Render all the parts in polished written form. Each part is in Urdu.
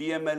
PML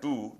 2,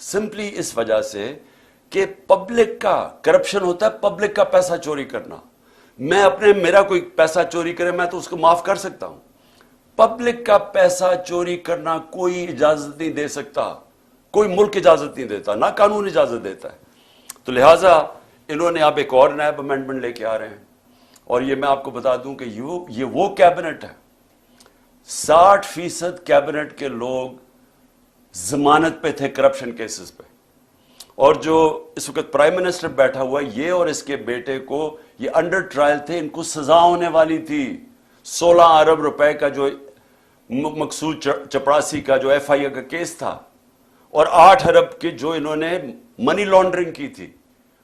سمپلی اس وجہ سے کہ پبلک کا کرپشن ہوتا ہے، پبلک کا پیسہ چوری کرنا. میرا کوئی پیسہ چوری کرے میں تو اس کو معاف کر سکتا ہوں. پبلک کا پیسہ چوری کرنا کوئی اجازت نہیں دے سکتا، کوئی ملک اجازت نہیں دیتا، نہ قانون اجازت دیتا ہے. تو لہٰذا انہوں نے اب ایک اور نیب امینڈمنٹ لے کے آ رہے ہیں، اور یہ میں آپ کو بتا دوں کہ یہ وہ کیبنٹ ہے، 60% کیبنٹ کے لوگ ضمانت پہ تھے کرپشن کیسز پہ. اور جو اس وقت پرائم منسٹر بیٹھا ہوا ہے، یہ اور اس کے بیٹے کو یہ انڈر ٹرائل تھے، ان کو سزا ہونے والی تھی. 16 ارب روپے کا جو مقصود چپراسی کا جو ایف آئی اے کا کیس تھا، اور 8 ارب کے جو انہوں نے منی لانڈرنگ کی تھی،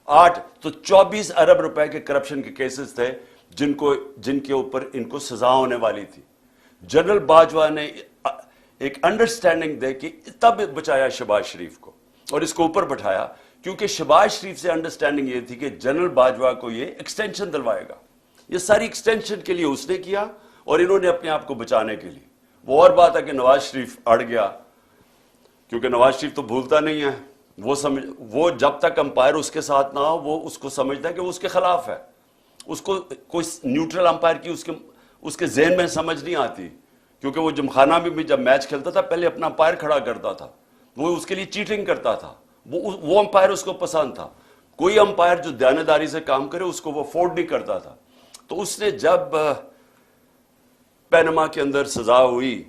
8 تو 24 ارب روپے کے کرپشن کے کیسز تھے جن کے اوپر ان کو سزا ہونے والی تھی. جنرل باجوہ نے ایک انڈرسٹینڈنگ دے کے تب بچایا شہباز شریف کو اور اس کو اوپر بٹھایا، کیونکہ شہباز شریف سے انڈرسٹینڈنگ یہ تھی کہ جنرل باجوہ کو یہ ایکسٹینشن دلوائے گا. یہ ساری ایکسٹینشن کے لیے اس نے کیا، اور انہوں نے اپنے آپ کو بچانے کے لیے. وہ اور بات ہے کہ نواز شریف اڑ گیا، کیونکہ نواز شریف تو بھولتا نہیں ہے. وہ جب تک امپائر اس کے ساتھ نہ ہو وہ اس کو سمجھتا ہے کہ وہ اس کے خلاف ہے. اس کو کوئی نیوٹرل امپائر کی اس کے ذہن میں سمجھ نہیں آتی، کیونکہ وہ جمخانہ میں بھی جب میچ کھیلتا تھا پہلے اپنا امپائر کھڑا کرتا تھا، وہ اس کے لیے چیٹنگ کرتا تھا. وہ امپائر اس کو پسند تھا. کوئی امپائر جو دیانتداری سے کام کرے اس کو وہ افورڈ نہیں کرتا تھا. تو اس نے جب پینما کے اندر سزا ہوئی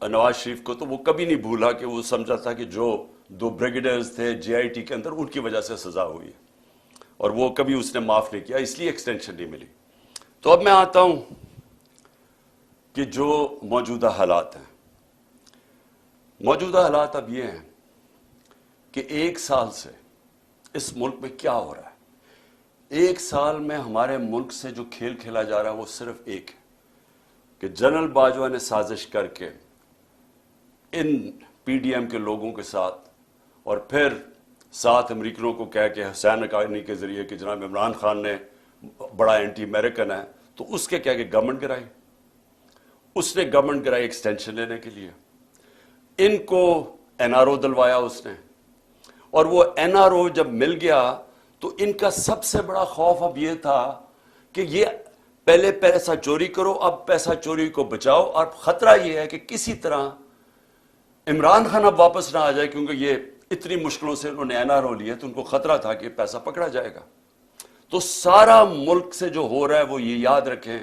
نواز شریف کو، تو وہ کبھی نہیں بھولا کہ وہ سمجھا تھا کہ جو 2 بریگیڈیئرز تھے جے آئی ٹی کے اندر، ان کی وجہ سے سزا ہوئی ہے، اور وہ کبھی اس نے معاف نہیں کیا، اس لیے ایکسٹینشن نہیں ملی. تو اب میں آتا ہوں کہ جو موجودہ حالات ہیں. موجودہ حالات اب یہ ہیں کہ 1 سال سے اس ملک میں کیا ہو رہا ہے. 1 سال میں ہمارے ملک سے جو کھیل کھیلا جا رہا ہے وہ صرف ایک ہے کہ جنرل باجوہ نے سازش کر کے ان پی ڈی ایم کے لوگوں کے ساتھ، اور پھر ساتھ امریکنوں کو کہہ کے حسین حقانی کے ذریعے کہ جناب عمران خان نے بڑا اینٹی امریکن ہے، تو اس کے کہہ کے گورنمنٹ گرائی. اس نے گورنمنٹ گرائی ایکسٹینشن لینے کے لیے. ان کو این آر او دلوایا اس نے، اور وہ این آر او جب مل گیا تو ان کا سب سے بڑا خوف اب یہ تھا کہ یہ پہلے پیسہ چوری کرو، اب پیسہ چوری کو بچاؤ. اور خطرہ یہ ہے کہ کسی طرح عمران خان اب واپس نہ آ جائے، کیونکہ یہ اتنی مشکلوں سے انہوں نے این آر او لیا، تو ان کو خطرہ تھا کہ پیسہ پکڑا جائے گا. تو سارا ملک سے جو ہو رہا ہے وہ یہ یاد رکھیں،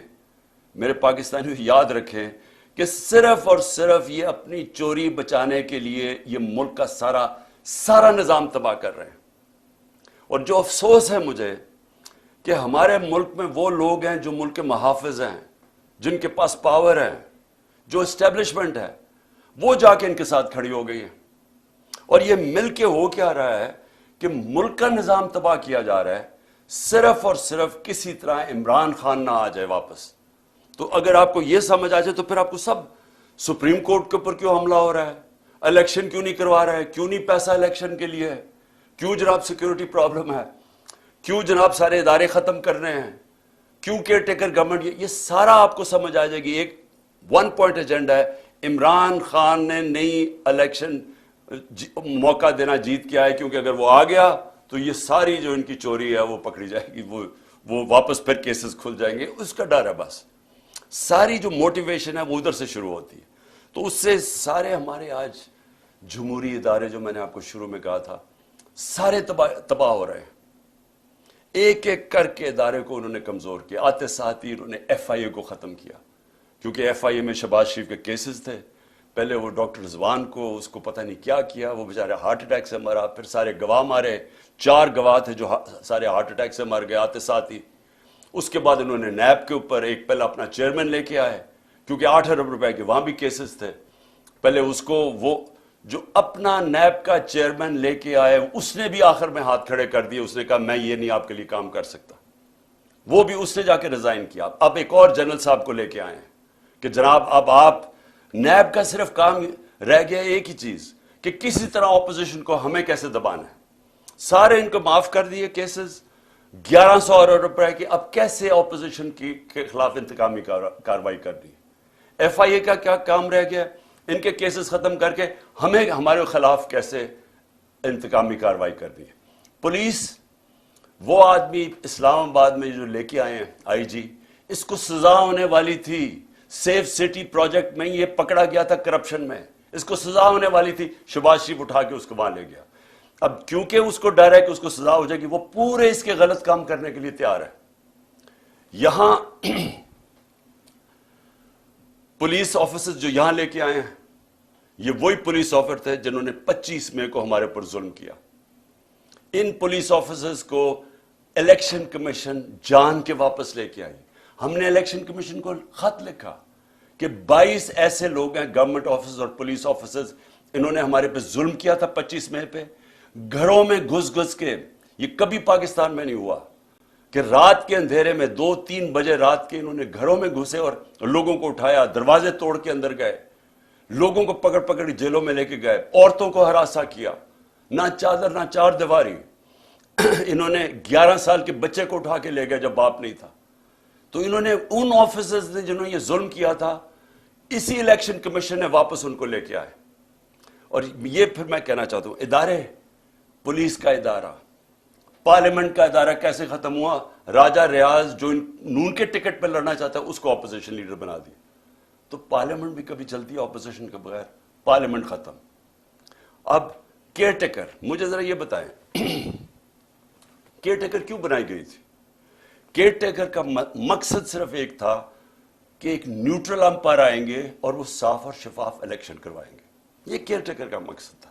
میرے پاکستانی یاد رکھیں کہ صرف اور صرف یہ اپنی چوری بچانے کے لیے یہ ملک کا سارا نظام تباہ کر رہے ہیں. اور جو افسوس ہے مجھے کہ ہمارے ملک میں وہ لوگ ہیں جو ملک کے محافظ ہیں، جن کے پاس پاور ہے، جو اسٹیبلشمنٹ ہے، وہ جا کے ان کے ساتھ کھڑی ہو گئی ہے. اور یہ مل کے ہو کیا رہا ہے کہ ملک کا نظام تباہ کیا جا رہا ہے، صرف اور صرف کسی طرح عمران خان نہ آ جائے واپس. تو اگر آپ کو یہ سمجھ آ جائے تو پھر آپ کو سب سپریم کورٹ کے اوپر کیوں حملہ ہو رہا ہے، الیکشن کیوں نہیں کروا رہا ہے، کیوں نہیں پیسہ الیکشن کے لیے ہے، کیوں جناب سیکیورٹی پرابلم ہے، کیوں جناب سارے ادارے ختم کر رہے ہیں، کیوں کیئر ٹیکر گورنمنٹ، یہ سارا آپ کو سمجھ آ جائے گی. ایک 1 پوائنٹ ایجنڈا ہے، عمران خان نے نئی الیکشن موقع دینا جیت کے آئے، کیونکہ اگر وہ آ گیا تو یہ ساری جو ان کی چوری ہے وہ پکڑی جائے گی، وہ واپس پھر کیسز کھل جائیں گے. اس کا ڈر ہے. بس ساری جو موٹیویشن ہے وہ ادھر سے شروع ہوتی ہے. تو اس سے سارے ہمارے آج جمہوری ادارے جو میں نے آپ کو شروع میں کہا تھا سارے تباہ ہو رہے ہیں. ایک ایک کر کے ادارے کو انہوں نے کمزور کیا. آتے ساتھ ہی انہوں نے ایف آئی اے کو ختم کیا، کیونکہ ایف آئی اے میں شہباز شریف کے کیسز تھے. پہلے وہ ڈاکٹر رضوان کو اس کو پتہ نہیں کیا کیا، وہ بیچارے ہارٹ اٹیک سے مرا، پھر سارے گواہ مارے، 4 گواہ تھے جو سارے ہارٹ اٹیک سے مر گئے آتے ساتھ ہی. اس کے بعد انہوں نے نیب کے اوپر ایک پہلے اپنا چیئرمین لے کے آئے، کیونکہ 8 ارب روپے کے وہاں بھی کیسز تھے. پہلے اس کو وہ جو اپنا نیب کا چیئرمین لے کے آئے اس نے بھی آخر میں ہاتھ کھڑے کر دیے. اس نے کہا میں یہ نہیں آپ کے لیے کام کر سکتا. وہ بھی اس نے جا کے ریزائن کیا. اب ایک اور جنرل صاحب کو لے کے آئے ہیں کہ جناب اب آپ نیب کا صرف کام رہ گیا ایک ہی چیز کہ کسی طرح اپوزیشن کو ہمیں کیسے دبانا ہے. سارے ان کو معاف کر دیے کیسز 1100 ارب روپے کی. اب کیسے اپوزیشن کے خلاف انتقامی کاروائی کرنی ہے. ایف آئی اے کا کیا کام رہ گیا؟ ان کے کیسز ختم کر کے ہمیں ہمارے خلاف کیسے انتقامی کارروائی کرنی ہے. پولیس وہ آدمی اسلام آباد میں جو لے کے آئے ہیں آئی جی, اس کو سزا ہونے والی تھی. سیف سٹی پروجیکٹ میں یہ پکڑا گیا تھا کرپشن میں, اس کو سزا ہونے والی تھی. شہباز شریف اٹھا کے اس کو وہاں لے گیا. اب کیونکہ اس کو ڈر ہے کہ اس کو سزا ہو جائے گی, وہ پورے اس کے غلط کام کرنے کے لیے تیار ہے. یہاں پولیس آفیسرز جو یہاں لے کے آئے ہیں, یہ وہی پولیس آفیسر تھے جنہوں نے 25 مئی کو ہمارے پر ظلم کیا. ان پولیس آفیسرز کو الیکشن کمیشن جان کے واپس لے کے آئی. ہم نے الیکشن کمیشن کو خط لکھا کہ 22 ایسے لوگ ہیں, گورنمنٹ آفیسرز اور پولیس آفیسرز, انہوں نے ہمارے پہ ظلم کیا تھا 25 مئی پہ. گھروں میں گھس گھس کے, یہ کبھی پاکستان میں نہیں ہوا کہ رات کے اندھیرے میں 2-3 بجے رات کے انہوں نے گھروں میں گھسے اور لوگوں کو اٹھایا, دروازے توڑ کے اندر گئے, لوگوں کو پکڑ پکڑ جیلوں میں لے کے گئے, عورتوں کو ہراساں کیا, نہ چادر نہ چار دیواری. انہوں نے 11 سال کے بچے کو اٹھا کے لے گئے جب باپ نہیں تھا. تو انہوں نے ان آفیسرز نے جنہوں نے یہ ظلم کیا تھا, اسی الیکشن کمیشن نے واپس ان کو لے کے آئے. اور یہ پھر میں کہنا چاہتا ہوں, ادارے, پولیس کا ادارہ, پارلیمنٹ کا ادارہ کیسے ختم ہوا؟ راجہ ریاض جو نون کے ٹکٹ پہ لڑنا چاہتا ہے اس کو اپوزیشن لیڈر بنا دیا. تو پارلیمنٹ بھی کبھی چلتی ہے اپوزیشن کے بغیر؟ پارلیمنٹ ختم. اب کیئر ٹیکر, مجھے ذرا یہ بتائیں کیئر ٹیکر کیوں بنائی گئی تھی؟ کیئر ٹیکر کا مقصد صرف ایک تھا کہ ایک نیوٹرل امپائر آئیں گے اور وہ صاف اور شفاف الیکشن کروائیں گے. یہ کیئر ٹیکر کا مقصد تھا.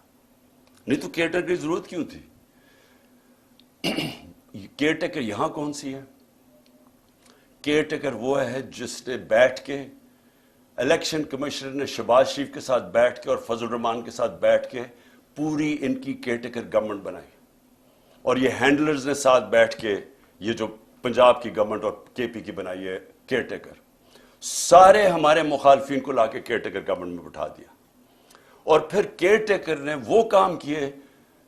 نہیں تو کیئر ٹیکر کی ضرورت کیوں تھی؟ کیئر ٹیکر یہاں کون سی ہے؟ کیئر ٹیکر وہ ہے جس نے بیٹھ کے, الیکشن کمشنر نے شہباز شریف کے ساتھ بیٹھ کے اور فضل الرحمان کے ساتھ بیٹھ کے پوری ان کی کیئر ٹیکر گورنمنٹ بنائی. اور یہ ہینڈلرز نے ساتھ بیٹھ کے یہ جو پنجاب کی گورنمنٹ اور کے پی کی بنائی ہے کیئر ٹیکر, سارے ہمارے مخالفین کو لا کے کیئر ٹیکر گورنمنٹ میں بٹھا دیا. اور پھر کیئر ٹیکر نے وہ کام کیے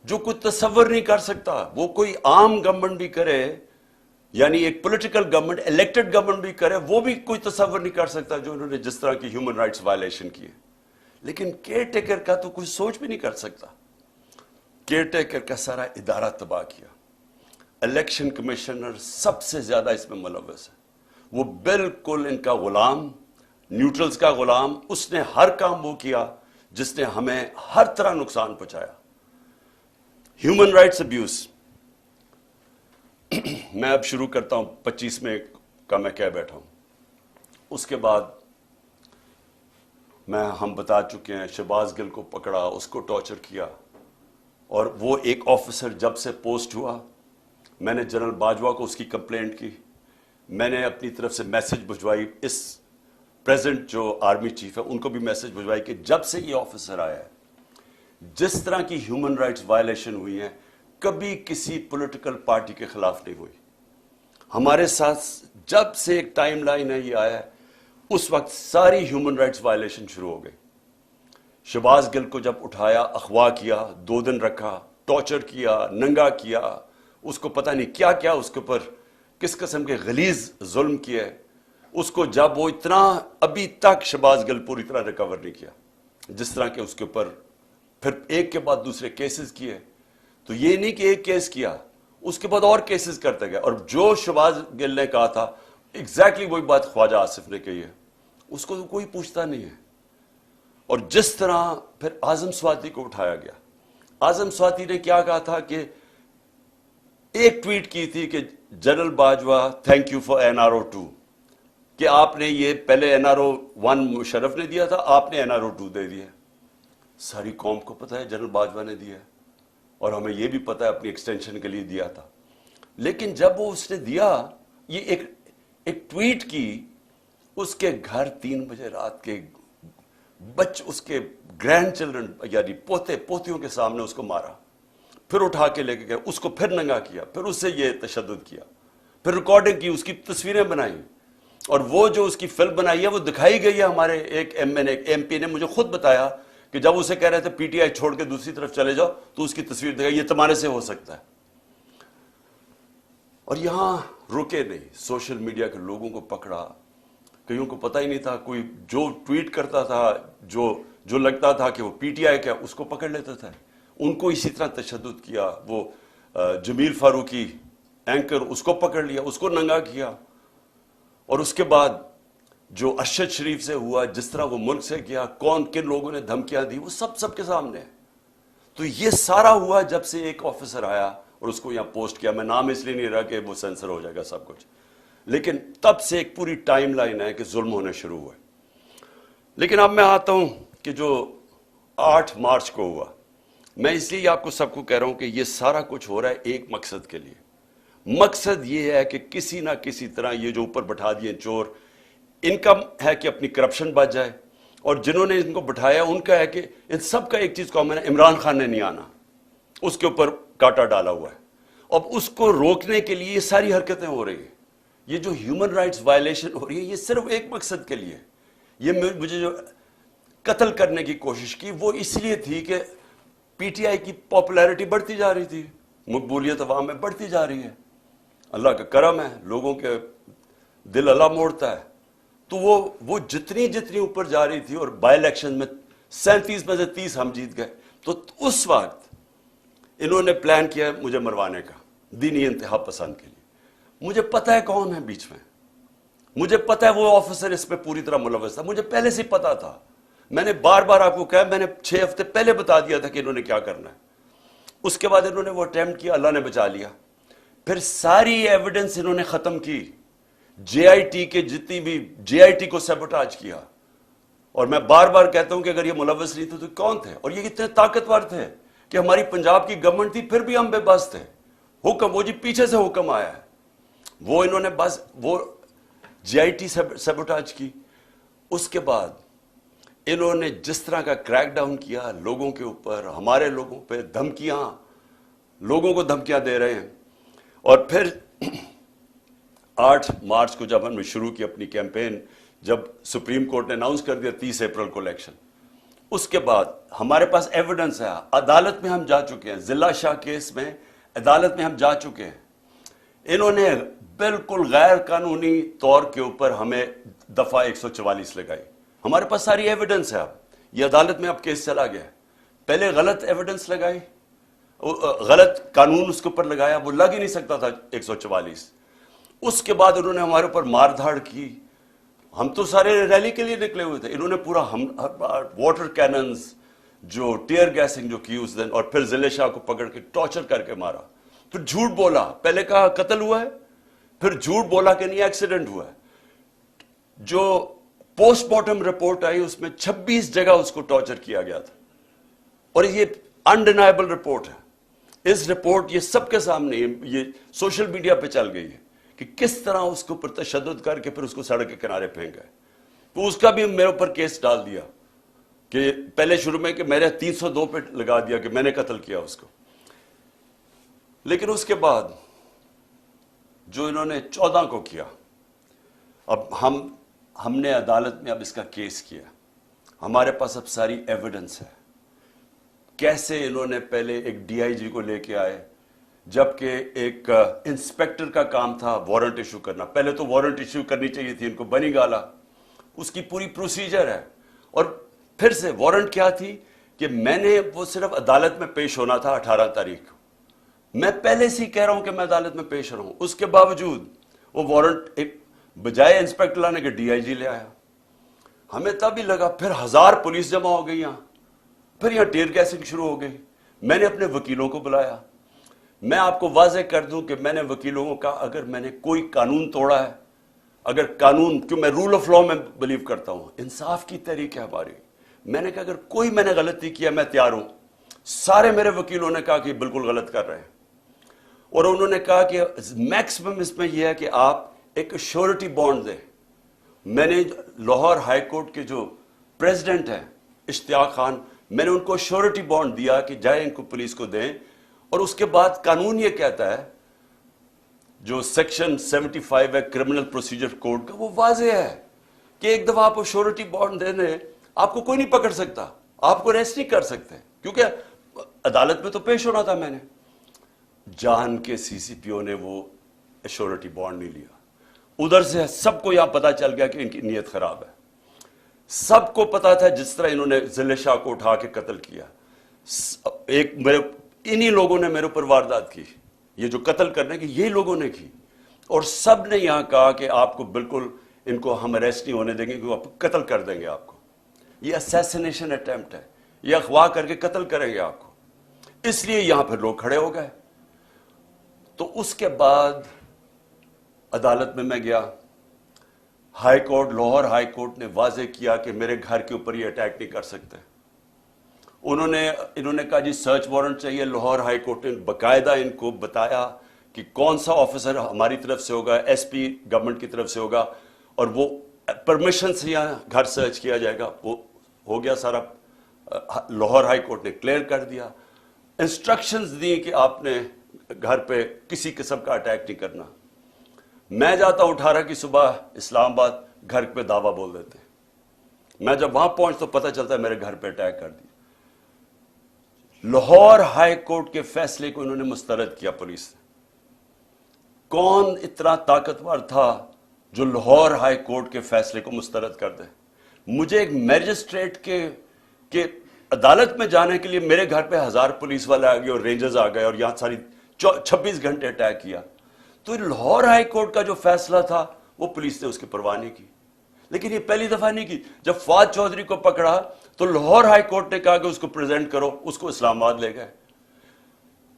جو کوئی تصور نہیں کر سکتا. وہ کوئی عام گورنمنٹ بھی کرے, یعنی ایک پولیٹیکل گورنمنٹ, الیکٹڈ گورنمنٹ بھی کرے, وہ بھی کوئی تصور نہیں کر سکتا جو انہوں نے جس طرح کی ہیومن رائٹس وائلیشن کی. لیکن کیئر ٹیکر کا تو کوئی سوچ بھی نہیں کر سکتا. کیئر ٹیکر کا سارا ادارہ تباہ کیا. الیکشن کمشنر سب سے زیادہ اس میں ملوث ہے. وہ بالکل ان کا غلام, نیوٹرلز کا غلام. اس نے ہر کام وہ کیا جس نے ہمیں ہر طرح نقصان پہنچایا. ہیومن رائٹس ابیوز, میں اب شروع کرتا ہوں 25 مئی کا میں کہہ بیٹھا ہوں. اس کے بعد ہم بتا چکے ہیں, شہباز گل کو پکڑا, اس کو ٹارچر کیا. اور وہ ایک آفیسر جب سے پوسٹ ہوا, میں نے جنرل باجوہ کو اس کی کمپلینٹ کی, میں نے اپنی طرف سے میسج بھجوائی, اس پریزنٹ جو آرمی چیف ہے ان کو بھی میسج بھجوائی کہ جب سے یہ آفیسر آیا ہے جس طرح کی ہیومن رائٹس وائلیشن ہوئی ہیں کبھی کسی پولیٹیکل پارٹی کے خلاف نہیں ہوئی. ہمارے ساتھ جب سے ایک ٹائم لائن ہے یہ آیا ہے اس وقت ساری ہیومن رائٹس وائلیشن شروع ہو گئی. شہباز گل کو جب اٹھایا, اغوا کیا, 2 دن رکھا, ٹارچر کیا, ننگا کیا, اس کو پتہ نہیں کیا کیا اس کے اوپر کس قسم کے غلیظ ظلم کیے. اس کو جب وہ اتنا, ابھی تک شہباز گل پوری طرح ریکور نہیں کیا, جس طرح کہ اس کے اوپر پھر ایک کے بعد دوسرے کیسز کیے. تو یہ نہیں کہ ایک کیس کیا, اس کے بعد اور کیسز کرتے گئے. اور جو شہباز گل نے کہا تھا ایگزیکٹلی وہی بات خواجہ آصف نے کہی ہے, اس کو تو کوئی پوچھتا نہیں ہے. اور جس طرح پھر اعظم سواتی کو اٹھایا گیا, اعظم سواتی نے کیا کہا تھا کہ ایک ٹویٹ کی تھی کہ general Bajwa thank you for NRO2, کہ آپ نے یہ پہلے NRO1 مشرف نے دیا تھا, آپ نے NRO2 دے دیا. ساری قوم کو پتہ ہے جنرل باجوہ نے دیا ہے, اور ہمیں یہ بھی پتہ ہے اپنی ایکسٹینشن کے لیے دیا تھا. لیکن جب وہ اس نے دیا, یہ ایک ٹویٹ کی, اس کے گھر 3 بجے رات کے اس کے گرینڈ چلڈرن یعنی پوتے پوتیوں کے سامنے اس کو مارا, پھر اٹھا کے لے کے گئے, اس کو پھر ننگا کیا, پھر اس سے یہ تشدد کیا, پھر ریکارڈنگ کی, اس کی تصویریں بنائیں. اور وہ جو اس کی فلم بنائی ہے وہ دکھائی گئی ہے. ہمارے ایک ایم پی نے مجھے خود بتایا کہ جب اسے کہہ رہے تھے پی ٹی آئی چھوڑ کے دوسری طرف چلے جاؤ تو اس کی تصویر دکھائی, یہ تمہارے سے ہو سکتا ہے. اور یہاں رکے نہیں, سوشل میڈیا کے لوگوں کو پکڑا, کئیوں کو پتہ ہی نہیں تھا, کوئی جو ٹویٹ کرتا تھا, جو جو لگتا تھا کہ وہ پی ٹی آئی کا اس کو پکڑ لیتا تھا. ان کو اسی طرح تشدد کیا. وہ جمیل فاروقی اینکر اس کو پکڑ لیا, اس کو ننگا کیا. اور اس کے بعد جو ارشد شریف سے ہوا, جس طرح وہ ملک سے کیا, کون کن لوگوں نے دھمکیاں دی, وہ سب کے سامنے ہے. تو یہ سارا ہوا جب سے ایک آفیسر آیا اور اس کو یہاں پوسٹ کیا. میں نام اس لیے نہیں رہا کہ وہ سینسر ہو جائے گا سب کچھ, لیکن تب سے ایک پوری ٹائم لائن ہے کہ ظلم ہونے شروع ہوئے. لیکن اب میں آتا ہوں کہ جو 8 مارچ کو ہوا, میں اس لیے آپ کو سب کو کہہ رہا ہوں کہ یہ سارا کچھ ہو رہا ہے ایک مقصد کے لیے. مقصد یہ ہے کہ کسی نہ کسی طرح یہ جو اوپر بٹھا دیے چور, ان کا ہے کہ اپنی کرپشن بچ جائے, اور جنہوں نے ان کو بٹھایا ان کا ہے کہ ان سب کا ایک چیز کامن ہے, عمران خان نے نہیں آنا, اس کے اوپر کاٹا ڈالا ہوا ہے. اب اس کو روکنے کے لیے یہ ساری حرکتیں ہو رہی ہیں. یہ جو ہیومن رائٹس وائلیشن ہو رہی ہے, یہ صرف ایک مقصد کے لیے. یہ مجھے جو قتل کرنے کی کوشش کی وہ اس لیے تھی کہ پی ٹی آئی کی پاپولیرٹی بڑھتی جا رہی تھی, مقبولیت عوام میں بڑھتی جا رہی ہے. اللہ کا کرم ہے, لوگوں کے دل اللہ موڑتا ہے. تو وہ جتنی اوپر جا رہی تھی, اور بائی الیکشن میں 37 میں سے 30 ہم جیت گئے. تو اس وقت انہوں نے پلان کیا مجھے مروانے کا, دینی انتہا پسند کے لیے. مجھے پتا ہے کون ہے بیچ میں, مجھے پتا ہے وہ آفیسر اس پہ پوری طرح ملوث تھا, مجھے پہلے سے پتا تھا. میں نے بار بار آپ کو کہا, میں نے 6 ہفتے پہلے بتا دیا تھا کہ انہوں نے کیا کرنا ہے. اس کے بعد انہوں نے وہ اٹیمپٹ کیا, اللہ نے بچا لیا. پھر ساری ایویڈنس انہوں نے ختم کی, جے آئی ٹی کے جتنی بھی جے آئی ٹی کو سیبوٹاج کیا. اور میں بار بار کہتا ہوں کہ اگر یہ ملوث نہیں تھے تو کون تھے, اور یہ اتنے طاقتور تھے کہ ہماری پنجاب کی گورنمنٹ تھی پھر بھی ہم بے بس تھے. حکم وہ جی پیچھے سے حکم آیا ہے, وہ انہوں نے بس وہ جے آئی ٹی سیبوٹاج کی. اس کے بعد انہوں نے جس طرح کا کریک ڈاؤن کیا لوگوں کے اوپر, ہمارے لوگوں پہ دھمکیاں, لوگوں کو دھمکیاں دے رہے ہیں. اور پھر 8 مارچ کو جب ہم نے شروع کی اپنی کیمپین, جب سپریم کورٹ نے اناؤنس کر دیا 30 اپریل کو الیکشن, اس کے بعد ہمارے پاس ایویڈنس ہے, عدالت میں ہم جا چکے ہیں, ضلع شاہ کیس میں عدالت میں ہم جا چکے ہیں. انہوں نے بالکل غیر قانونی طور کے اوپر ہمیں دفعہ 144 لگائی. ہمارے پاس ساری ایویڈنس ہے. اب یہ عدالت میں اب کیس چلا گیا. پہلے غلط ایویڈنس لگائی, غلط قانون اس کے اوپر لگایا, وہ لگ ہی نہیں سکتا تھا 144. اس کے بعد انہوں نے ہمارے اوپر مار دھاڑ کی. ہم تو سارے ریلی کے لیے نکلے ہوئے تھے, انہوں نے پورا واٹر کیننز, جو ٹیئر گیسنگ جو کی اس دن, اور پھر ضلع شاہ کو پکڑ کے ٹارچر کر کے مارا. پھر جھوٹ بولا, پہلے کہا قتل ہوا ہے, پھر جھوٹ بولا کہ نہیں ایکسیڈنٹ ہوا ہے. جو پوسٹ مارٹم رپورٹ آئی اس میں 26 جگہ اس کو ٹارچر کیا گیا تھا, اور یہ انڈینائبل رپورٹ ہے. اس رپورٹ یہ سب کے سامنے, یہ سوشل میڈیا پہ چل گئی ہے کہ کس طرح اس کے اوپر تشدد کر کے پھر اس کو سڑک کے کنارے پھینک گئے. تو اس کا بھی میرے اوپر کیس ڈال دیا کہ پہلے شروع میں کہ میرے 302 پہ لگا دیا کہ میں نے قتل کیا اس کو. لیکن اس کے بعد جو انہوں نے 14 کو کیا, اب ہم نے عدالت میں اب اس کا کیس کیا, ہمارے پاس اب ساری ایویڈنس ہے. کیسے انہوں نے پہلے ایک ڈی آئی جی کو لے کے آئے, جبکہ ایک انسپیکٹر کا کام تھا وارنٹ ایشو کرنا. پہلے تو وارنٹ ایشو کرنی چاہیے تھی ان کو, بنی گالا, اس کی پوری پروسیجر ہے. اور پھر سے وارنٹ کیا تھی کہ میں نے وہ صرف عدالت میں پیش ہونا تھا 18 تاریخ کو. میں پہلے سے ہی کہہ رہا ہوں کہ میں عدالت میں پیش رہا ہوں, اس کے باوجود وہ وارنٹ ایک بجائے انسپیکٹر لانے کے ڈی آئی جی لے آیا. ہمیں تب ہی لگا, پھر 1000 پولیس جمع ہو گئی یہاں, پھر یہاں ٹیئر گیسنگ شروع ہو گئی. میں نے اپنے وکیلوں کو بلایا. میں آپ کو واضح کر دوں کہ میں نے وکیلوں کو کہا اگر میں نے کوئی قانون توڑا ہے, اگر قانون, کیوں میں رول آف لا میں بلیو کرتا ہوں, انصاف کی تحریک ہے ہماری, میں نے کہا اگر کوئی میں نے غلطی کیا میں تیار ہوں. سارے میرے وکیلوں نے کہا کہ بالکل غلط کر رہے ہیں, اور انہوں نے کہا کہ میکسیمم اس میں یہ ہے کہ آپ ایک شیورٹی بانڈ دیں. میں نے لاہور ہائی کورٹ کے جو پریزیڈنٹ ہیں اشتیاق خان, میں نے ان کو شیورٹی بانڈ دیا کہ جائیں ان کو پولیس کو دیں. اور اس کے بعد قانون یہ کہتا ہے, جو سیکشن 75 ہے کرمنل پروسیجر کوڈ کا, وہ واضح ہے کہ ایک دفعہ آپ کو شیورٹی بانڈ دے دیں, آپ کو کوئی نہیں پکڑ سکتا, آپ کو ریسٹ نہیں کر سکتے, کیونکہ عدالت میں تو پیش ہونا تھا. میں نے جان کے سی سی پی او نے وہ شیورٹی بانڈ نہیں لیا. ادھر سے سب کو یہاں پتا چل گیا کہ ان کی نیت خراب ہے. سب کو پتا تھا جس طرح انہوں نے ذل شاہ کو اٹھا کے قتل کیا. انہی لوگوں نے میرے اوپر واردات کی, یہ جو قتل کرنے کی یہ لوگوں نے کی, اور سب نے یہاں کہا کہ آپ کو بالکل ان کو ہم اریسٹ نہیں ہونے دیں گے, آپ قتل کر دیں گے آپ کو. یہ اسیسینیشن اٹیمپٹ ہے, یہ اغوا کر کے قتل کریں گے آپ کو. اس لیے یہاں پھر لوگ کھڑے ہو گئے. تو اس کے بعد عدالت میں گیا. High court, Lahore high court نے واضح کیا کہ میرے گھر کے اوپر یہ اٹیک نہیں کر سکتے. انہوں نے کہا جی سرچ وارنٹ چاہیے. لاہور ہائی کورٹ نے باقاعدہ ان کو بتایا کہ کون سا آفیسر ہماری طرف سے ہوگا, ایس پی گورنمنٹ کی طرف سے ہوگا, اور وہ پرمیشن سے یہاں گھر سرچ کیا جائے گا. وہ ہو گیا سارا, لاہور ہائی کورٹ نے کلیئر کر دیا. انسٹرکشنز دی کہ آپ نے گھر پہ کسی قسم کا اٹیک نہیں کرنا. میں جاتا ہوں 18 کی صبح اسلام آباد, گھر پہ دعویٰ بول دیتے ہیں. میں جب وہاں پہنچ تو پتہ چلتا ہے میرے گھر پہ اٹیک کر دیا. لاہور ہائی کورٹ کے فیصلے کو انہوں نے مسترد کیا پولیس نے. کون اتنا طاقتور تھا جو لاہور ہائی کورٹ کے فیصلے کو مسترد کر دے؟ مجھے ایک میجسٹریٹ کے عدالت میں جانے کے لیے میرے گھر پہ 1000 پولیس والے آ گئے اور رینجرز آ گئے اور یہاں ساری 26 گھنٹے اٹیک کیا. تو لاہور ہائی کورٹ کا جو فیصلہ تھا وہ پولیس نے اس کی پرواہ نہیں کی. لیکن یہ پہلی دفعہ نہیں کی. جب فواد چودھری کو پکڑا تو لاہور ہائی کورٹ نے کہا کہ اس کو پریزنٹ کرو, اس کو اسلام آباد لے گئے.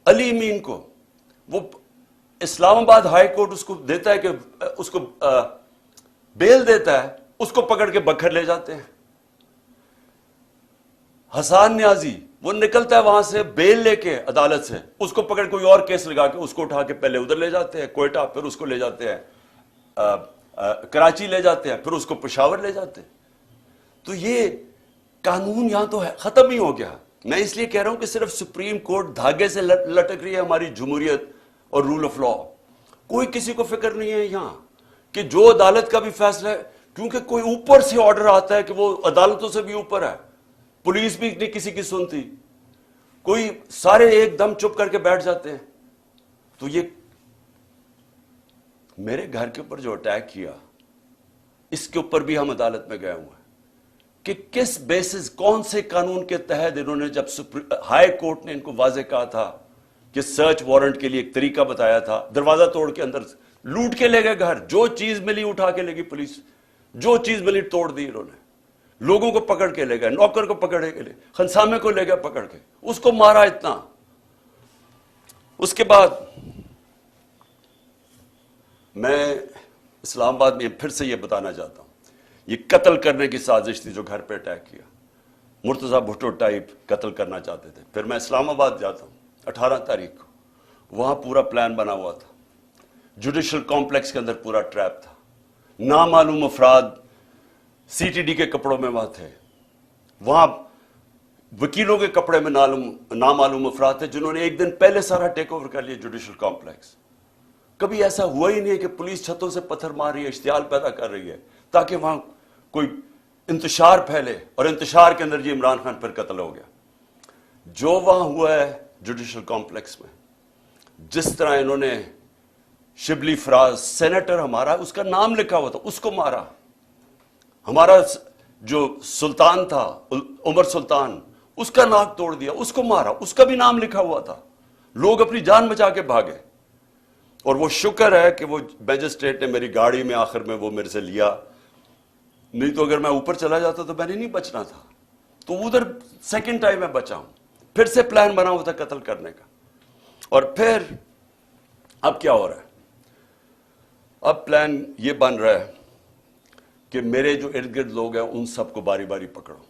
علی امین کو وہ اسلام آباد ہائی کورٹ اس کو دیتا ہے کہ اس کو بیل دیتا ہے, اس کو پکڑ کے بکھر لے جاتے ہیں. حسان نیازی وہ نکلتا ہے وہاں سے بیل لے کے عدالت سے, اس کو پکڑ کوئی اور کیس لگا کے اس کو اٹھا کے پہلے ادھر لے جاتے ہیں کوئٹہ, پھر اس کو لے جاتے ہیں کراچی لے جاتے ہیں, پھر اس کو پشاور لے جاتے ہیں. تو یہ قانون یہاں تو ختم ہی ہو گیا. میں اس لیے کہہ رہا ہوں کہ صرف سپریم کورٹ دھاگے سے لٹک رہی ہے ہماری جمہوریت اور رول آف لا. کوئی کسی کو فکر نہیں ہے یہاں کہ جو عدالت کا بھی فیصلہ ہے, کیونکہ کوئی اوپر سے آرڈر آتا ہے کہ وہ عدالتوں سے بھی اوپر ہے, پولیس بھی نہیں کسی کی سنتی, کوئی سارے ایک دم چپ کر کے بیٹھ جاتے ہیں. تو یہ میرے گھر کے اوپر جو اٹیک کیا, اس کے اوپر بھی ہم عدالت میں گئے ہوئے ہیں کہ کس بیسس, کون سے قانون کے تحت انہوں نے, جب ہائی کورٹ نے ان کو واضح کہا تھا کہ سرچ وارنٹ کے لیے ایک طریقہ بتایا تھا, دروازہ توڑ کے اندر لوٹ کے لے گئے گھر, جو چیز ملی اٹھا کے لے گئی پولیس, جو چیز ملی توڑ دی انہوں نے, لوگوں کو پکڑ کے لے گئے, نوکر کو پکڑ کے لے, خنسامے کو لے گئے پکڑ کے, اس کو مارا اتنا. اس کے بعد میں اسلام آباد میں پھر سے یہ بتانا چاہتا ہوں, یہ قتل کرنے کی سازش تھی جو گھر پہ اٹیک کیا. مرتضیٰ بھٹو ٹائپ قتل کرنا چاہتے تھے. پھر میں اسلام آباد جاتا ہوں 18 تاریخ کو, وہاں پورا پلان بنا ہوا تھا, جوڈیشل کمپلیکس کے اندر پورا ٹریپ تھا, نامعلوم افراد سی ٹی ڈی کے کپڑوں میں وہاں تھے, وہاں وکیلوں کے کپڑے میں نامعلوم افراد تھے جنہوں نے ایک دن پہلے سارا ٹیک اوور کر لیا جوڈیشل کمپلیکس. کبھی ایسا ہوا ہی نہیں ہے کہ پولیس چھتوں سے پتھر مار رہی ہے, اشتعال پیدا کر رہی ہے تاکہ وہاں کوئی انتشار پھیلے, اور انتشار کے اندر یہ عمران خان پر قتل ہو گیا. جو وہاں ہوا ہے جوڈیشل کمپلیکس میں, جس طرح انہوں نے شبلی فراز سینیٹر ہمارا, اس کا نام لکھا ہوا تھا, اس کو مارا. ہمارا جو سلطان تھا عمر سلطان, اس کا ناک توڑ دیا, اس کو مارا, اس کا بھی نام لکھا ہوا تھا. لوگ اپنی جان بچا کے بھاگے, اور وہ شکر ہے کہ وہ میجسٹریٹ نے میری گاڑی میں آخر میں وہ میرے سے لیا, نہیں تو اگر میں اوپر چلا جاتا تو میں نے نہیں بچنا تھا. تو ادھر سیکنڈ ٹائم میں بچا ہوں. پھر سے پلان بنا ہوا تھا قتل کرنے کا. اور پھر اب کیا ہو رہا ہے؟ اب پلان یہ بن رہا ہے کہ میرے جو ارد گرد لوگ ہیں ان سب کو باری باری پکڑو,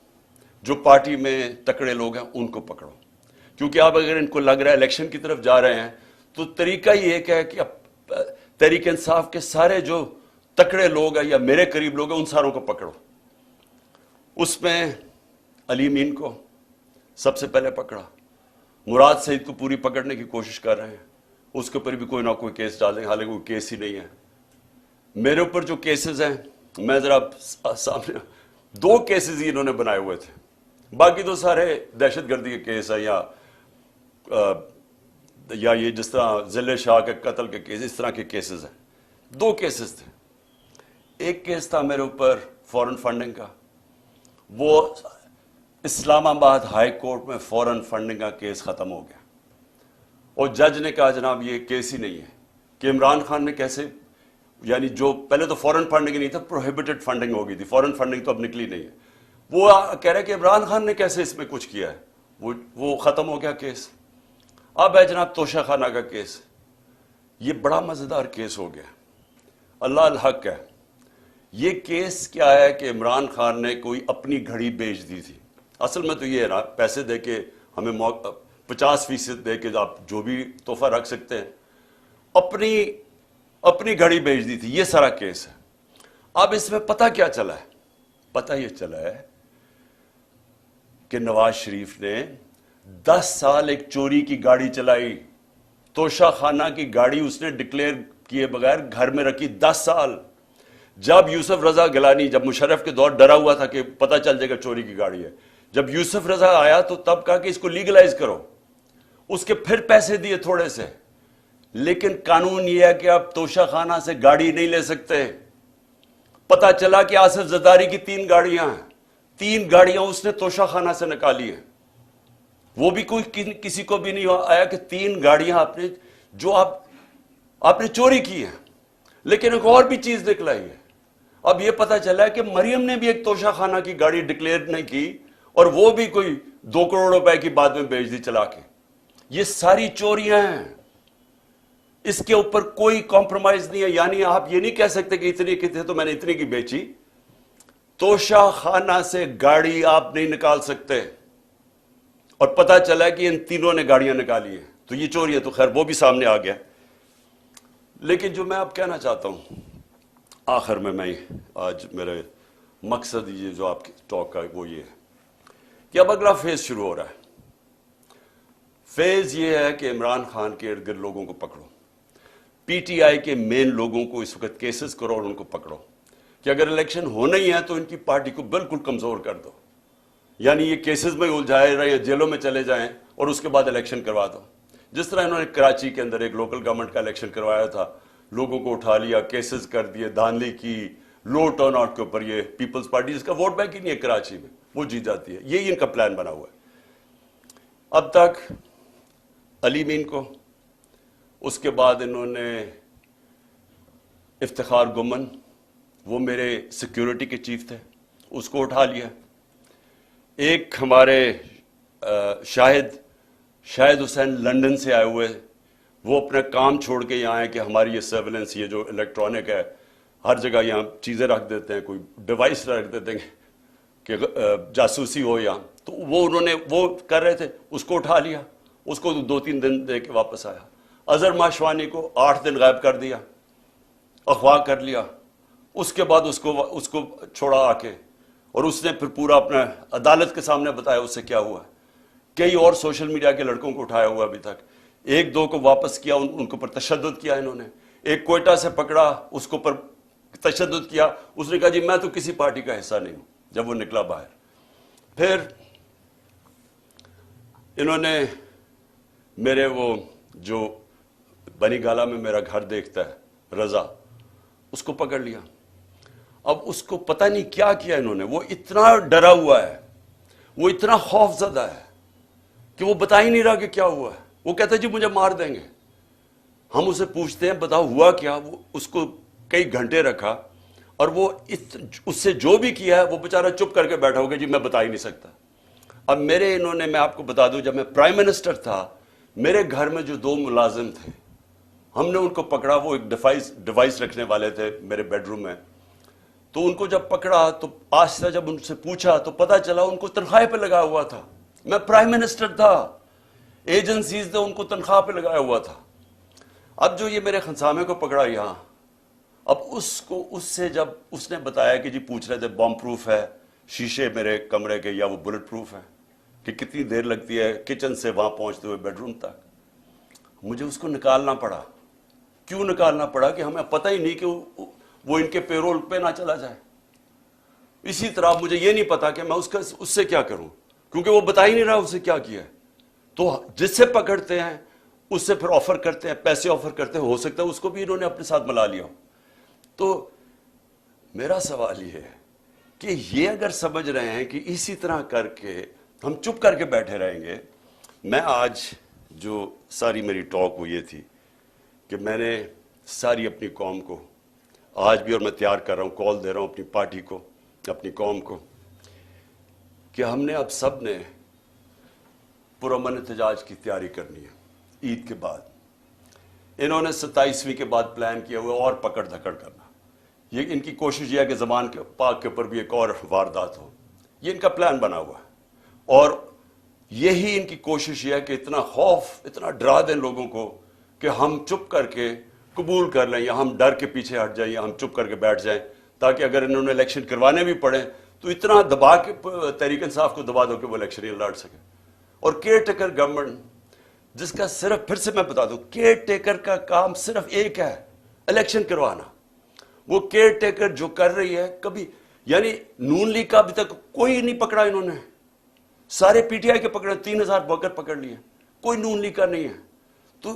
جو پارٹی میں تکڑے لوگ ہیں ان کو پکڑو, کیونکہ اب اگر ان کو لگ رہا ہے الیکشن کی طرف جا رہے ہیں تو طریقہ ہی ایک ہے کہ اب تحریک انصاف کے سارے جو تکڑے لوگ ہیں یا میرے قریب لوگ ہیں ان ساروں کو پکڑو. اس میں علی امین کو سب سے پہلے پکڑا, مراد سعید کو پوری پکڑنے کی کوشش کر رہے ہیں, اس کے اوپر بھی کوئی نہ کوئی کیس ڈالیں, حالانکہ کوئی کیس ہی نہیں ہے. میرے اوپر جو کیسز ہیں, میں ذرا سامنے 2 کیسز ہی انہوں نے بنائے ہوئے تھے, باقی تو سارے دہشت گردی کے کیس ہیں یا یہ جس طرح ذل شاہ کے قتل کے کیس, اس طرح کے کیسز ہیں. 2 کیسز تھے. ایک کیس تھا میرے اوپر فورن فنڈنگ کا, وہ اسلام آباد ہائی کورٹ میں فوراً فنڈنگ کا کیس ختم ہو گیا اور جج نے کہا جناب یہ کیس ہی نہیں ہے کہ عمران خان نے کیسے، یعنی جو پہلے تو فورن فنڈنگ نہیں تھا، پروہیبٹڈ فنڈنگ ہو گئی تھی، فورن فنڈنگ تو اب نکلی نہیں ہے، وہ کہہ رہے کہ عمران خان نے کیسے اس میں کچھ کیا ہے، وہ ختم ہو گیا کیس۔ اب ہے جناب توشہ خانہ کا کیس، یہ بڑا مزیدار کیس ہو گیا، اللہ الحق ہے۔ یہ کیس کیا ہے کہ عمران خان نے کوئی اپنی گھڑی بیچ دی تھی، اصل میں تو یہ ہے نا، پیسے دے کے ہمیں 50% دے کے آپ جو بھی تحفہ رکھ سکتے ہیں، اپنی گھڑی بیچ دی تھی، یہ سارا کیس ہے۔ اب اس میں پتہ کیا چلا ہے؟ پتہ یہ چلا ہے کہ نواز شریف نے 10 سال ایک چوری کی گاڑی چلائی، توشہ خانہ کی گاڑی اس نے ڈکلیئر کیے بغیر گھر میں رکھی 10 سال۔ جب یوسف رضا گیلانی، جب مشرف کے دور ڈرا ہوا تھا کہ پتہ چل جائے گا چوری کی گاڑی ہے، جب یوسف رضا آیا تو تب کہا کہ اس کو لیگلائز کرو، اس کے پھر پیسے دیے تھوڑے سے، لیکن قانون یہ ہے کہ آپ توشہ خانہ سے گاڑی نہیں لے سکتے۔ پتہ چلا کہ آصف زرداری کی 3 گاڑیاں ہیں، 3 گاڑیاں اس نے توشہ خانہ سے نکالی ہیں، وہ بھی کوئی کسی کو بھی نہیں آیا کہ 3 گاڑیاں آپ نے چوری کی ہیں۔ لیکن ایک اور بھی چیز نکلائی ہے، اب یہ پتہ چلا ہے کہ مریم نے بھی ایک توشہ خانہ کی گاڑی ڈکلیئر نہیں کی، اور وہ بھی کوئی 2 کروڑ روپے کی بعد میں بیچ دی چلا کے۔ یہ ساری چوریاں ہیں، اس کے اوپر کوئی کمپرومائز نہیں ہے، یعنی آپ یہ نہیں کہہ سکتے کہ اتنی کی تھے تو میں نے اتنی کی بیچی۔ توشہ خانہ سے گاڑی آپ نہیں نکال سکتے، اور پتہ چلا کہ ان تینوں نے گاڑیاں نکالی ہیں، تو یہ چوری ہے، تو خیر وہ بھی سامنے آ گیا۔ لیکن جو میں اب کہنا چاہتا ہوں آخر میں آج میرے مقصد یہ جو آپ کی ٹاک کا وہ یہ ہے کہ اب اگلا فیز شروع ہو رہا ہے۔ فیز یہ ہے کہ عمران خان کے ارد گرد لوگوں کو پکڑو، پی ٹی آئی کے مین لوگوں کو اس وقت کیسز کرو اور ان کو پکڑو کہ اگر الیکشن ہونا ہی ہے تو ان کی پارٹی کو بالکل کمزور کر دو، یعنی یہ کیسز میں الجھائے رہے، جیلوں میں چلے جائیں اور اس کے بعد الیکشن کروا دو۔ جس طرح انہوں نے کراچی کے اندر ایک لوکل گورنمنٹ کا الیکشن کروایا تھا، لوگوں کو اٹھا لیا، کیسز کر دیے، دھاندلی کی، لو ٹرن آؤٹ کے اوپر، یہ پیپلز پارٹی جس کا ووٹ بینک ہی نہیں ہے کراچی میں، وہ جیت جاتی ہے، یہی ان کا پلان بنا ہوا ہے۔ اب تک علی مین کو، اس کے بعد انہوں نے افتخار گمن، وہ میرے سیکیورٹی کے چیف تھے، اس کو اٹھا لیا۔ ایک ہمارے شاہد حسین لندن سے آئے ہوئے، وہ اپنا کام چھوڑ کے یہاں آئے کہ ہماری یہ سرویلنس، یہ جو الیکٹرانک ہے، ہر جگہ یہاں چیزیں رکھ دیتے ہیں، کوئی ڈیوائس رکھ دیتے ہیں کہ جاسوسی ہو یہاں، تو انہوں نے وہ کر رہے تھے، اس کو اٹھا لیا، اس کو 2-3 دن دے کے واپس آیا۔ اظہر ماشوانی کو 8 دن غائب کر دیا، اغوا کر لیا، اس کے بعد اس کو چھوڑا آ کے، اور اس نے پھر پورا اپنا عدالت کے سامنے بتایا اس سے کیا ہوا۔ کئی اور سوشل میڈیا کے لڑکوں کو اٹھایا ہوا ابھی تک، 1-2 کو واپس کیا، ان کے اوپر تشدد کیا انہوں نے۔ ایک کوئٹہ سے پکڑا، اس کے اوپر تشدد کیا، اس نے کہا جی میں تو کسی پارٹی کا حصہ نہیں ہوں، جب وہ نکلا باہر۔ پھر انہوں نے میرے وہ جو بنی گالا میں میرا گھر دیکھتا ہے رضا، اس کو پکڑ لیا۔ اب اس کو پتہ نہیں کیا کیا انہوں نے، وہ اتنا ڈرا ہوا ہے، وہ اتنا خوف زدہ ہے کہ وہ بتا ہی نہیں رہا کہ کیا ہوا ہے۔ وہ کہتا ہے جی مجھے مار دیں گے۔ ہم اسے پوچھتے ہیں بتاؤ ہوا کیا، وہ اس کو کئی گھنٹے رکھا، اور وہ اس سے جو بھی کیا ہے وہ بیچارہ چپ کر کے بیٹھا ہوگا جی میں بتا ہی نہیں سکتا۔ اب میں آپ کو بتا دوں، جب میں پرائم منسٹر تھا، میرے گھر میں جو 2 ملازم تھے، ہم نے ان کو پکڑا، وہ ایک ڈیوائس رکھنے والے تھے میرے بیڈ روم میں، تو ان کو جب پکڑا تو آہستہ جب ان سے پوچھا تو پتہ چلا ان کو تنخواہ پہ لگا ہوا تھا۔ میں پرائم منسٹر تھا، ایجنسیز نے ان کو تنخواہ پہ لگایا ہوا تھا۔ اب جو یہ میرے خنسامے کو پکڑا یہاں، اب اس سے جب اس نے بتایا کہ جی پوچھ رہے تھے بم پروف ہے شیشے میرے کمرے کے یا وہ بلٹ پروف ہے، کہ کتنی دیر لگتی ہے کچن سے وہاں پہنچتے ہوئے بیڈ روم تک، مجھے اس کو نکالنا پڑا۔ کیوں نکالنا پڑا؟ کہ ہمیں پتہ ہی نہیں کہ وہ ان کے پیرول پہ نہ چلا جائے۔ اسی طرح مجھے یہ نہیں پتا کہ میں اس سے کیا کروں، کیونکہ وہ بتا ہی نہیں رہا اسے کیا کیا ہے۔ تو جس سے پکڑتے ہیں اس سے پھر آفر کرتے ہیں، پیسے آفر کرتے ہیں، ہو سکتا ہے اس کو بھی انہوں نے اپنے ساتھ ملا لیا ہو۔ تو میرا سوال یہ ہے کہ یہ اگر سمجھ رہے ہیں کہ اسی طرح کر کے ہم چپ کر کے بیٹھے رہیں گے. میں آج جو ساری میری ٹاک وہ یہ تھی کہ میں نے ساری اپنی قوم کو آج بھی، اور میں تیار کر رہا ہوں، کال دے رہا ہوں اپنی پارٹی کو، اپنی قوم کو، کہ ہم نے اب سب نے پرامن احتجاج کی تیاری کرنی ہے عید کے بعد. انہوں نے 27ویں کے بعد پلان کیا ہوا اور پکڑ دھکڑ کرنا. یہ ان کی کوشش یہ ہے کہ زبان کے پاک کے اوپر بھی ایک اور واردات ہو. یہ ان کا پلان بنا ہوا ہے، اور یہی ان کی کوشش یہ ہے کہ اتنا خوف، اتنا ڈرا دیں لوگوں کو کہ ہم چپ کر کے قبول کر لیں، یا ہم ڈر کے پیچھے ہٹ جائیں، یا ہم چپ کر کے بیٹھ جائیں، تاکہ اگر انہوں نے الیکشن کروانے بھی پڑے تو اتنا دبا کے تحریک انصاف کو دبا دو کہ وہ الیکشن ہی لڑ سکے. اور کیئر ٹیکر گورنمنٹ، جس کا صرف، پھر سے میں بتا دوں، کیئر ٹیکر کا کام صرف ایک ہے، الیکشن کروانا. وہ کیئر ٹیکر جو کر رہی ہے، کبھی یعنی نون لیگ کا ابھی تک کوئی نہیں پکڑا انہوں نے، سارے پی ٹی آئی کے پکڑے، 3000 ورکر پکڑ لیے، کوئی نون لیگ کا نہیں ہے. تو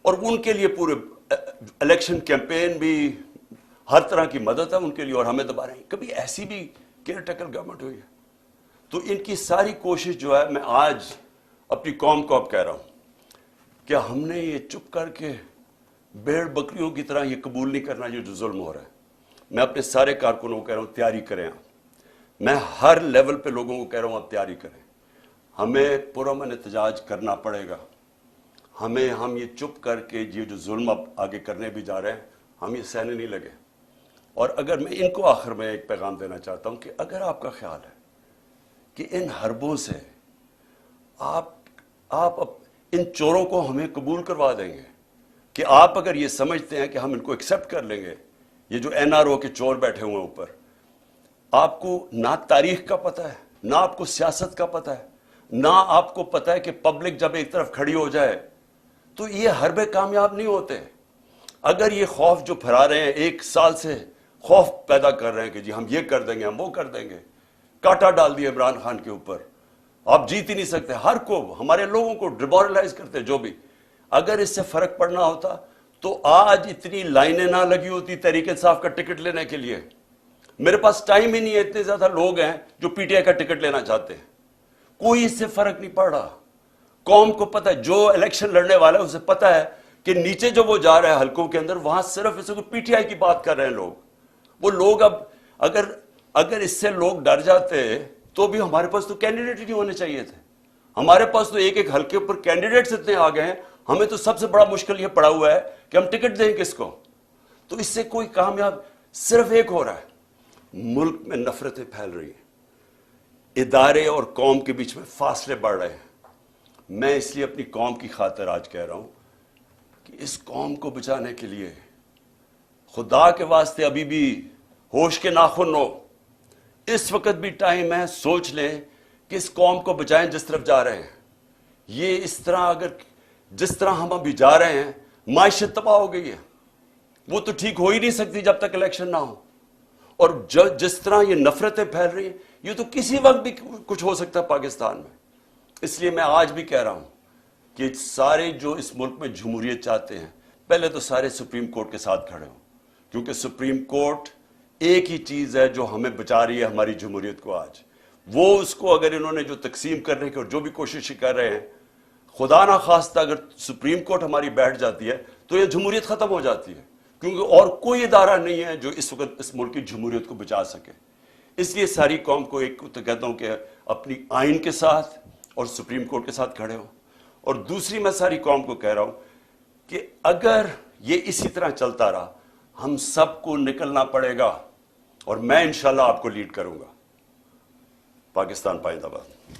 اور ان کے لیے پورے الیکشن کیمپین بھی، ہر طرح کی مدد ہے ان کے لیے، اور ہمیں دبا رہے ہیں. کبھی ایسی بھی کیئر ٹیکر گورنمنٹ ہوئی ہے؟ تو ان کی ساری کوشش جو ہے، میں آج اپنی قوم کو اب کہہ رہا ہوں کہ ہم نے یہ چپ کر کے بھیڑ بکریوں کی طرح یہ قبول نہیں کرنا یہ جو ظلم ہو رہا ہے. میں اپنے سارے کارکنوں کو کہہ رہا ہوں تیاری کریں. میں ہر لیول پہ لوگوں کو کہہ رہا ہوں اب تیاری کریں. ہمیں پرامن احتجاج کرنا پڑے گا. ہم یہ چپ کر کے یہ جو ظلم اب آگے کرنے بھی جا رہے ہیں، ہم یہ سہنے نہیں لگے. اور اگر میں ان کو آخر میں ایک پیغام دینا چاہتا ہوں کہ اگر آپ کا خیال ہے کہ ان حربوں سے آپ ان چوروں کو ہمیں قبول کروا دیں گے، کہ آپ اگر یہ سمجھتے ہیں کہ ہم ان کو ایکسیپٹ کر لیں گے، یہ جو این آر او کے چور بیٹھے ہوئے ہیں اوپر، آپ کو نہ تاریخ کا پتہ ہے، نہ آپ کو سیاست کا پتہ ہے، نہ آپ کو پتہ ہے کہ پبلک جب ایک طرف کھڑی ہو جائے تو یہ حربے کامیاب نہیں ہوتے. اگر یہ خوف جو پھیلا رہے ہیں، 1 سال سے خوف پیدا کر رہے ہیں کہ جی ہم یہ کر دیں گے، ہم وہ کر دیں گے، کاٹا ڈال دیا عمران خان کے اوپر، آپ جیت ہی نہیں سکتے، ہر کو، ہمارے لوگوں کو ڈیمورلائز کرتے جو بھی. اگر اس سے فرق پڑنا ہوتا تو آج اتنی لائنیں نہ لگی ہوتی تحریک انصاف کا ٹکٹ لینے کے لیے. میرے پاس ٹائم ہی نہیں ہے، اتنے زیادہ لوگ ہیں جو پی ٹی آئی کا ٹکٹ لینا چاہتے ہیں. کوئی اس سے فرق نہیں پڑ رہا. قوم کو پتہ ہے، جو الیکشن لڑنے والا ہے اسے پتہ ہے کہ نیچے جو وہ جا رہا ہے حلقوں کے اندر، وہاں صرف اسے کو پی ٹی آئی کی بات کر رہے ہیں لوگ. وہ لوگ اب اگر اس سے لوگ ڈر جاتے تو بھی ہمارے پاس تو کینڈیڈیٹ ہی نہیں ہونے چاہیے تھے. ہمارے پاس تو ایک حلقے پر کینڈیڈیٹس اتنے آ گئے ہیں، ہمیں تو سب سے بڑا مشکل یہ پڑا ہوا ہے کہ ہم ٹکٹ دیں کس کو. تو اس سے کوئی کامیاب صرف ایک ہو رہا ہے، ملک میں نفرتیں پھیل رہی ہیں، ادارے اور قوم کے بیچ میں فاصلے بڑھ رہے ہیں. میں اس لیے اپنی قوم کی خاطر آج کہہ رہا ہوں کہ اس قوم کو بچانے کے لیے خدا کے واسطے ابھی بھی ہوش کے ناخن ہو. اس وقت بھی ٹائم ہے، سوچ لیں کہ اس قوم کو بچائیں جس طرف جا رہے ہیں. یہ اس طرح اگر جس طرح ہم ابھی جا رہے ہیں، معیشت تباہ ہو گئی ہے، وہ تو ٹھیک ہو ہی نہیں سکتی جب تک الیکشن نہ ہو. اور جس طرح یہ نفرتیں پھیل رہی ہیں، یہ تو کسی وقت بھی کچھ ہو سکتا ہے پاکستان میں. اس لیے میں آج بھی کہہ رہا ہوں کہ سارے جو اس ملک میں جمہوریت چاہتے ہیں، پہلے تو سارے سپریم کورٹ کے ساتھ کھڑے ہوں، کیونکہ سپریم کورٹ ایک ہی چیز ہے جو ہمیں بچا رہی ہے ہماری جمہوریت کو آج. وہ اس کو اگر انہوں نے جو تقسیم کرنے کی اور جو بھی کوشش کر رہے ہیں، خدا نہ خواستہ اگر سپریم کورٹ ہماری بیٹھ جاتی ہے تو یہ جمہوریت ختم ہو جاتی ہے، کیونکہ اور کوئی ادارہ نہیں ہے جو اس وقت اس ملک کی جمہوریت کو بچا سکے. اس لیے ساری قوم کو ایک تو کہتا ہوں کہ اپنی آئین کے ساتھ اور سپریم کورٹ کے ساتھ کھڑے ہوں. اور دوسری میں ساری قوم کو کہہ رہا ہوں کہ اگر یہ اسی طرح چلتا رہا، ہم سب کو نکلنا پڑے گا، اور میں انشاءاللہ آپ کو لیڈ کروں گا. پاکستان پائندہ باد.